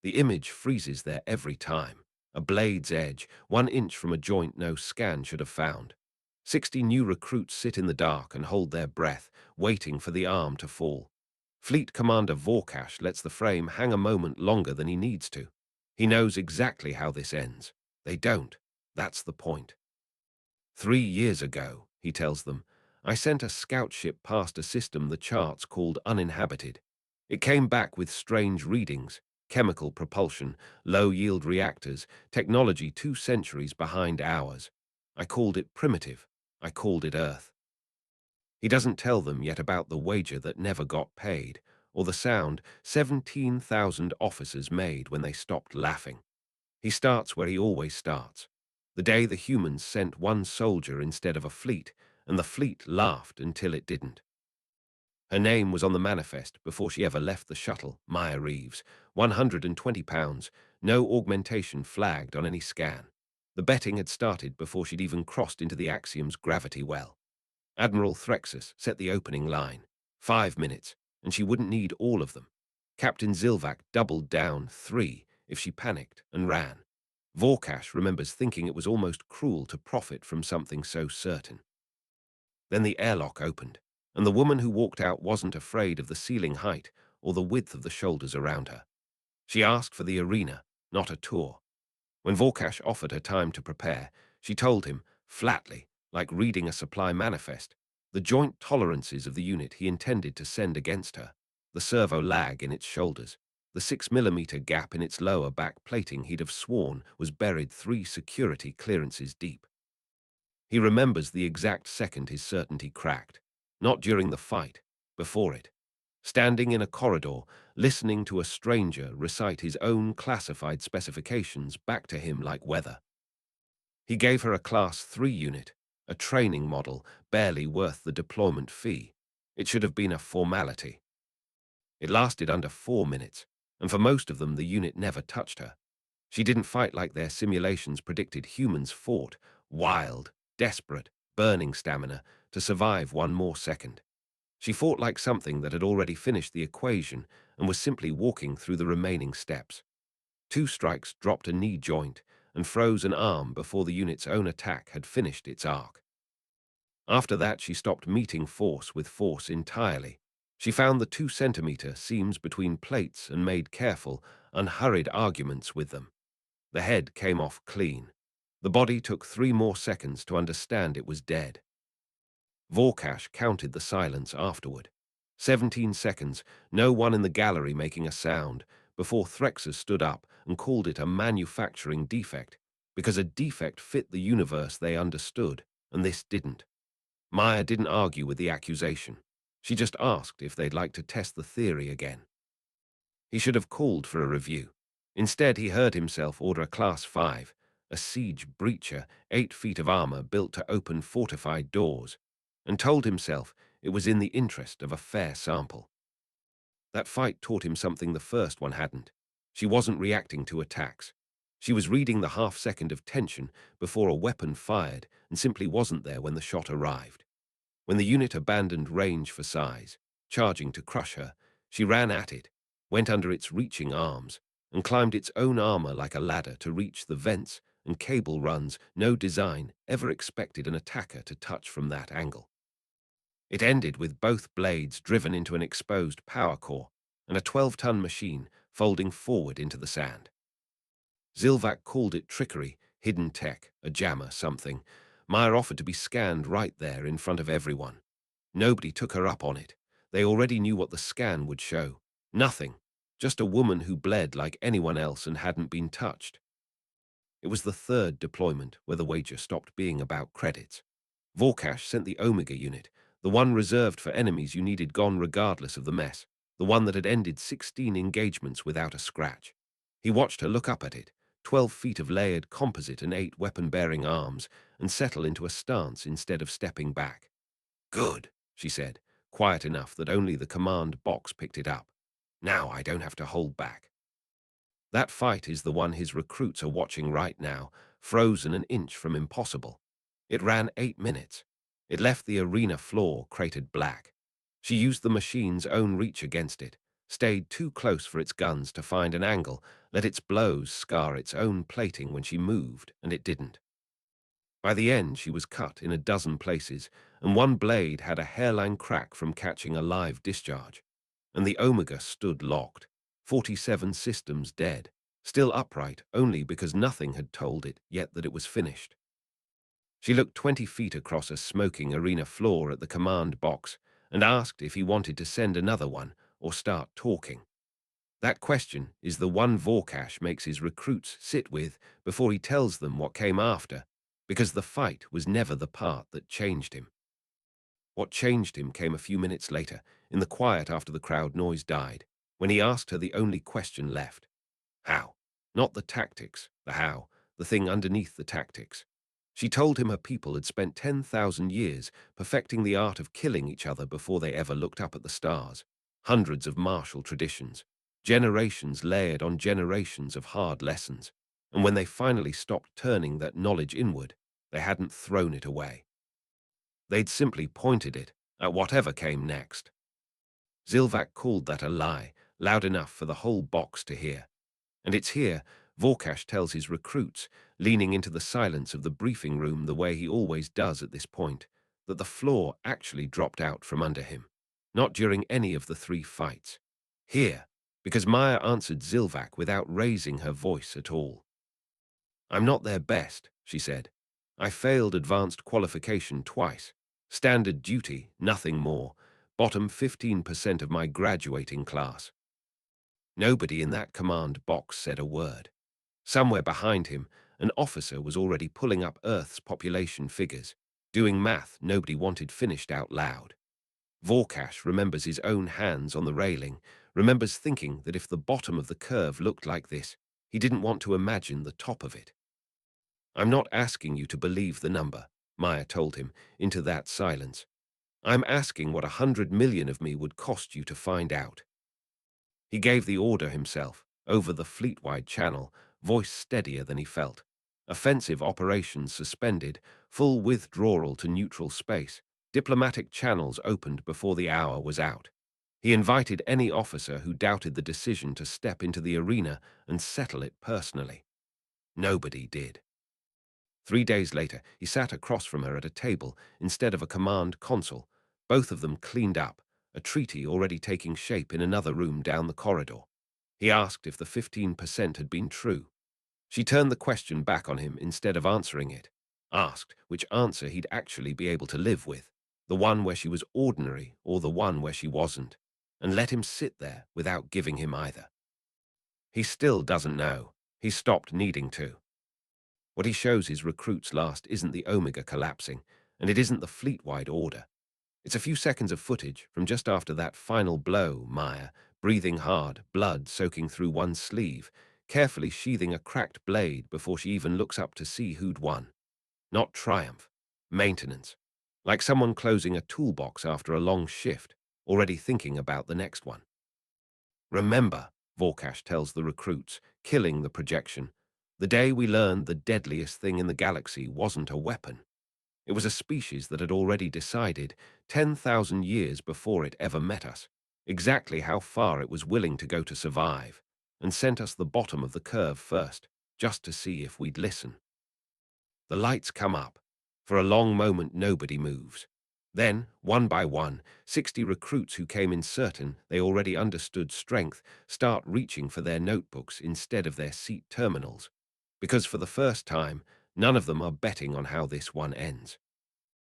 The image freezes there every time. A blade's edge, 1 inch from a joint no scan should have found. 60 new recruits sit in the dark and hold their breath, waiting for the arm to fall. Fleet Commander Vorkash lets the frame hang a moment longer than he needs to. He knows exactly how this ends. They don't. That's the point. 3 years ago, he tells them, I sent a scout ship past a system the charts called uninhabited. It came back with strange readings, chemical propulsion, low-yield reactors, technology 2 centuries behind ours. I called it primitive. I called it Earth. He doesn't tell them yet about the wager that never got paid, or the sound 17,000 officers made when they stopped laughing. He starts where he always starts. The day the humans sent 1 soldier instead of a fleet, and the fleet laughed until it didn't. Her name was on the manifest before she ever left the shuttle, Maya Reeves, 120 pounds, no augmentation flagged on any scan. The betting had started before she'd even crossed into the Axiom's gravity well. Admiral Threxus set the opening line. 5 minutes, and she wouldn't need all of them. Captain Zilvac doubled down 3 if she panicked and ran. Vorkash remembers thinking it was almost cruel to profit from something so certain. Then the airlock opened, and the woman who walked out wasn't afraid of the ceiling height or the width of the shoulders around her. She asked for the arena, not a tour. When Vorkash offered her time to prepare, she told him, flatly, like reading a supply manifest, the joint tolerances of the unit he intended to send against her, the servo lag in its shoulders, the 6 millimeter gap in its lower back plating he'd have sworn was buried 3 security clearances deep. He remembers the exact second his certainty cracked, not during the fight, before it. Standing in a corridor, listening to a stranger recite his own classified specifications back to him like weather. He gave her a Class 3 unit, a training model barely worth the deployment fee. It should have been a formality. It lasted under 4 minutes, and for most of them the unit never touched her. She didn't fight like their simulations predicted humans fought, wild, desperate, burning stamina to survive 1 more second. She fought like something that had already finished the equation and was simply walking through the remaining steps. 2 strikes dropped a knee joint and froze an arm before the unit's own attack had finished its arc. After that, she stopped meeting force with force entirely. She found the 2 centimeter seams between plates and made careful, unhurried arguments with them. The head came off clean. The body took 3 more seconds to understand it was dead. Vorkash counted the silence afterward. 17 seconds, no one in the gallery making a sound, before Threxus stood up and called it a manufacturing defect, because a defect fit the universe they understood, and this didn't. Maya didn't argue with the accusation. She just asked if they'd like to test the theory again. He should have called for a review. Instead, he heard himself order a Class 5, a siege breacher, 8 feet of armor built to open fortified doors, and told himself it was in the interest of a fair sample. That fight taught him something the first one hadn't. She wasn't reacting to attacks. She was reading the half-second of tension before a weapon fired and simply wasn't there when the shot arrived. When the unit abandoned range for size, charging to crush her, she ran at it, went under its reaching arms, and climbed its own armor like a ladder to reach the vents and cable runs no design ever expected an attacker to touch from that angle. It ended with both blades driven into an exposed power core and a 12-ton machine folding forward into the sand. Zilvac called it trickery, hidden tech, a jammer, something. Maya offered to be scanned right there in front of everyone. Nobody took her up on it. They already knew what the scan would show. Nothing. Just a woman who bled like anyone else and hadn't been touched. It was the third deployment where the wager stopped being about credits. Vorkash sent the Omega unit, the one reserved for enemies you needed gone regardless of the mess, the one that had ended 16 engagements without a scratch. He watched her look up at it, 12 feet of layered composite and 8 weapon-bearing arms, and settle into a stance instead of stepping back. Good, she said, quiet enough that only the command box picked it up. Now I don't have to hold back. That fight is the one his recruits are watching right now, frozen an inch from impossible. It ran 8 minutes. It left the arena floor cratered black. She used the machine's own reach against it, stayed too close for its guns to find an angle, let its blows scar its own plating when she moved, and it didn't. By the end, she was cut in a dozen places, and one blade had a hairline crack from catching a live discharge. And the Omega stood locked, 47 systems dead, still upright only because nothing had told it yet that it was finished. She looked 20 feet across a smoking arena floor at the command box and asked if he wanted to send another one or start talking. That question is the one Vorkash makes his recruits sit with before he tells them what came after, because the fight was never the part that changed him. What changed him came a few minutes later, in the quiet after the crowd noise died, when he asked her the only question left. How? Not the tactics, the how, the thing underneath the tactics. She told him her people had spent 10,000 years perfecting the art of killing each other before they ever looked up at the stars. Hundreds of martial traditions, generations layered on generations of hard lessons. And when they finally stopped turning that knowledge inward, they hadn't thrown it away. They'd simply pointed it at whatever came next. Zilvac called that a lie, loud enough for the whole box to hear. And it's here Vorkash tells his recruits, leaning into the silence of the briefing room the way he always does at this point, that the floor actually dropped out from under him. Not during any of the three fights. Here, because Maya answered Zilvac without raising her voice at all. I'm not their best, she said. I failed advanced qualification twice. Standard duty, nothing more. Bottom 15% of my graduating class. Nobody in that command box said a word. Somewhere behind him, an officer was already pulling up Earth's population figures, doing math nobody wanted finished out loud. Vorkash remembers his own hands on the railing, remembers thinking that if the bottom of the curve looked like this, he didn't want to imagine the top of it. I'm not asking you to believe the number, Maya told him, into that silence. I'm asking what 100 million of me would cost you to find out. He gave the order himself, over the fleet-wide channel, voice steadier than he felt. Offensive operations suspended, full withdrawal to neutral space, diplomatic channels opened before the hour was out. He invited any officer who doubted the decision to step into the arena and settle it personally. Nobody did. 3 days later, he sat across from her at a table instead of a command console, both of them cleaned up, a treaty already taking shape in another room down the corridor. He asked if the 15% had been true. She turned the question back on him instead of answering it, asked which answer he'd actually be able to live with, the one where she was ordinary or the one where she wasn't, and let him sit there without giving him either. He still doesn't know. He stopped needing to. What he shows his recruits last isn't the Omega collapsing, and it isn't the fleet-wide order. It's a few seconds of footage from just after that final blow, Maya, breathing hard, blood soaking through one sleeve, carefully sheathing a cracked blade before she even looks up to see who'd won. Not triumph. Maintenance. Like someone closing a toolbox after a long shift, already thinking about the next one. Remember, Vorkash tells the recruits, killing the projection, the day we learned the deadliest thing in the galaxy wasn't a weapon. It was a species that had already decided, 10,000 years before it ever met us, exactly how far it was willing to go to survive, and sent us the bottom of the curve first, just to see if we'd listen. The lights come up. For a long moment nobody moves. Then, one by one, 60 recruits who came in certain they already understood strength start reaching for their notebooks instead of their seat terminals, because for the first time, none of them are betting on how this one ends.